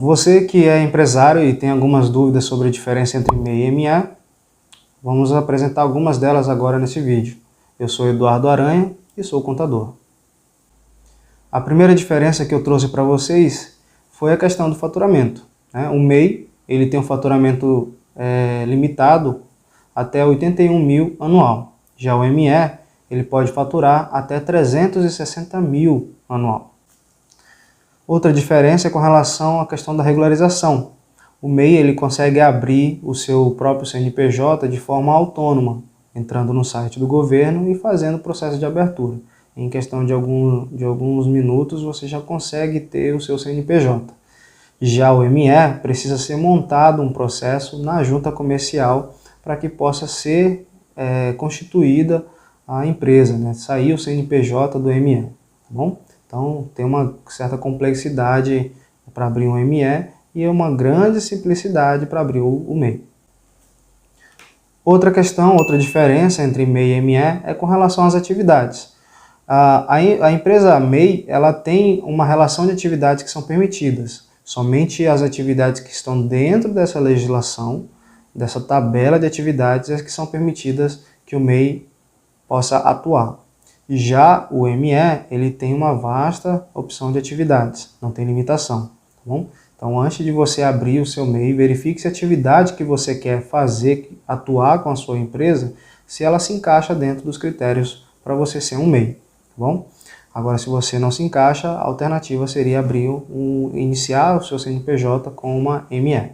Você que é empresário e tem algumas dúvidas sobre a diferença entre MEI e ME, vamos apresentar algumas delas agora nesse vídeo. Eu sou Eduardo Aranha e sou contador. A primeira diferença que eu trouxe para vocês foi a questão do faturamento. O MEI ele tem um faturamento limitado até 81 mil anual. Já o ME ele pode faturar até 360 mil anual. Outra diferença é com relação à questão da regularização. O MEI ele consegue abrir o seu próprio CNPJ de forma autônoma, entrando no site do governo e fazendo o processo de abertura. Em questão de alguns minutos você já consegue ter o seu CNPJ. Já o ME precisa ser montado um processo na junta comercial para que possa ser constituída a empresa, sair o CNPJ do ME, tá bom? Então tem uma certa complexidade para abrir um ME e uma grande simplicidade para abrir o MEI. Outra questão, outra diferença entre MEI e ME é com relação às atividades. A empresa MEI ela tem uma relação de atividades que são permitidas. Somente as atividades que estão dentro dessa legislação, dessa tabela de atividades, é que são permitidas que o MEI possa atuar. Já o ME, ele tem uma vasta opção de atividades, não tem limitação, tá bom? Então, antes de você abrir o seu MEI, verifique se a atividade que você quer fazer, atuar com a sua empresa, se ela se encaixa dentro dos critérios para você ser um MEI, tá bom? Agora, se você não se encaixa, a alternativa seria iniciar o seu CNPJ com uma ME.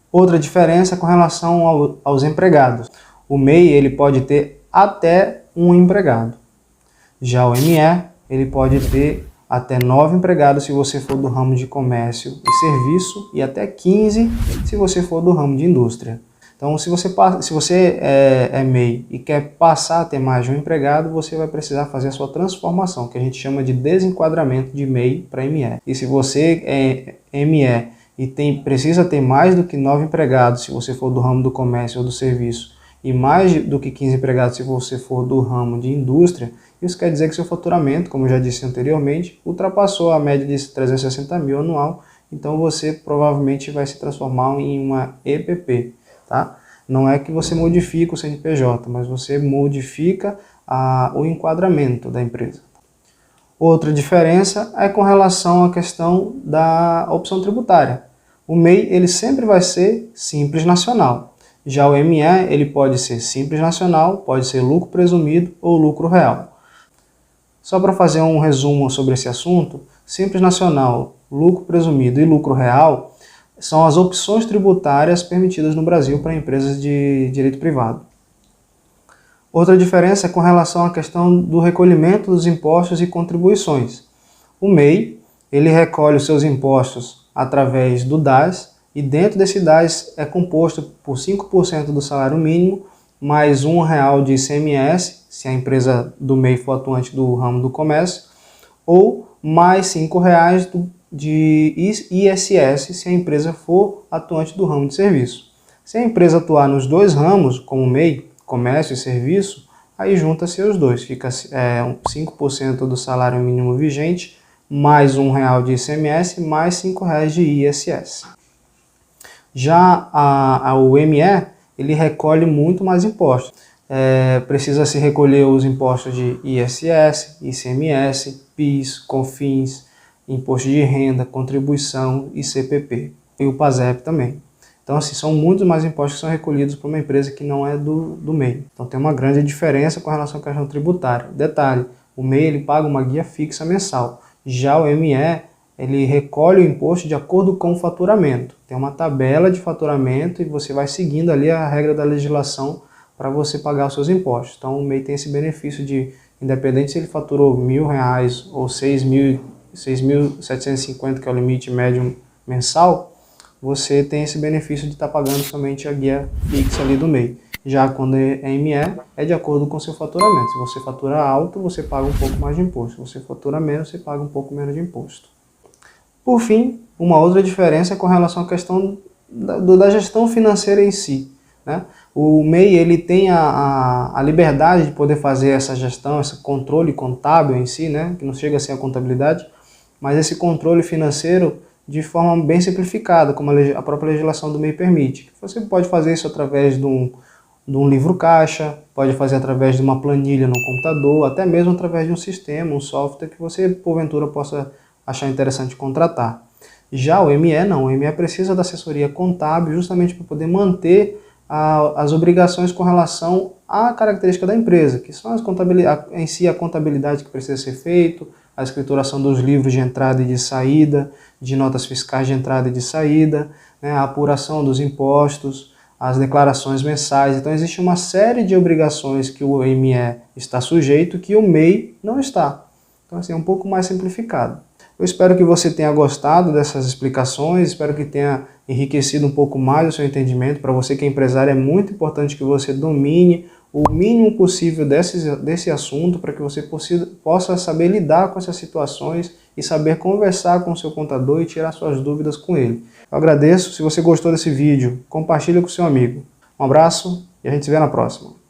Outra diferença é com relação aos empregados. O MEI ele pode ter até um empregado. Já o ME ele pode ter até 9 empregados se você for do ramo de comércio e serviço e até 15 se você for do ramo de indústria. Então, se você é MEI e quer passar a ter mais de um empregado, você vai precisar fazer a sua transformação, que a gente chama de desenquadramento de MEI para ME. E se você é ME e precisa ter mais do que 9 empregados, se você for do ramo do comércio ou do serviço, e mais do que 15 empregados se você for do ramo de indústria, isso quer dizer que seu faturamento, como eu já disse anteriormente, ultrapassou a média de 360 mil anual, então você provavelmente vai se transformar em uma EPP. Tá? Não é que você modifica o CNPJ, mas você modifica o enquadramento da empresa. Outra diferença é com relação à questão da opção tributária. O MEI ele sempre vai ser Simples Nacional. Já o ME ele pode ser Simples Nacional, pode ser lucro presumido ou lucro real. Só para fazer um resumo sobre esse assunto, Simples Nacional, lucro presumido e lucro real são as opções tributárias permitidas no Brasil para empresas de direito privado. Outra diferença é com relação à questão do recolhimento dos impostos e contribuições. O MEI ele recolhe os seus impostos através do DAS e dentro desse DAS é composto por 5% do salário mínimo mais R$1 de ICMS, se a empresa do MEI for atuante do ramo do comércio, ou mais R$5 de ISS se a empresa for atuante do ramo de serviço. Se a empresa atuar nos dois ramos, como MEI, comércio e serviço, aí junta-se os dois, fica 5% do salário mínimo vigente, mais R$1 de ICMS, mais R$5 de ISS. Já o ME, ele recolhe muito mais impostos. Precisa se recolher os impostos de ISS, ICMS, PIS, COFINS, imposto de renda, contribuição e CPP, e o PASEP também. Então, assim, são muitos mais impostos que são recolhidos por uma empresa que não é do MEI. Então, tem uma grande diferença com relação à questão tributária. Detalhe, o MEI ele paga uma guia fixa mensal. Já o ME, ele recolhe o imposto de acordo com o faturamento. Tem uma tabela de faturamento e você vai seguindo ali a regra da legislação para você pagar os seus impostos. Então, o MEI tem esse benefício de, independente se ele faturou R$1.000 ou 6.750, que é o limite médio mensal, você tem esse benefício de estar pagando somente a guia fixa ali do MEI. Já quando é ME, é de acordo com o seu faturamento. Se você fatura alto, você paga um pouco mais de imposto. Se você fatura menos, você paga um pouco menos de imposto. Por fim, uma outra diferença é com relação à questão da gestão financeira em si. O MEI ele tem a liberdade de poder fazer essa gestão, esse controle contábil em si, que não chega a ser a contabilidade, mas esse controle financeiro de forma bem simplificada, como a própria legislação do MEI permite. Você pode fazer isso através de um livro caixa, pode fazer através de uma planilha no computador, até mesmo através de um sistema, um software que você, porventura, possa achar interessante contratar. Já o ME não, o ME precisa da assessoria contábil justamente para poder manter as obrigações com relação à característica da empresa, que são em si a contabilidade que precisa ser feita, a escrituração dos livros de entrada e de saída, de notas fiscais de entrada e de saída, né, a apuração dos impostos, as declarações mensais. Então existe uma série de obrigações que o ME está sujeito que o MEI não está. Então assim, é um pouco mais simplificado. Eu espero que você tenha gostado dessas explicações, espero que tenha enriquecido um pouco mais o seu entendimento. Para você que é empresário, é muito importante que você domine o mínimo possível desse assunto, para que você possa saber lidar com essas situações e saber conversar com o seu contador e tirar suas dúvidas com ele. Eu agradeço. Se você gostou desse vídeo, compartilhe com seu amigo. Um abraço e a gente se vê na próxima.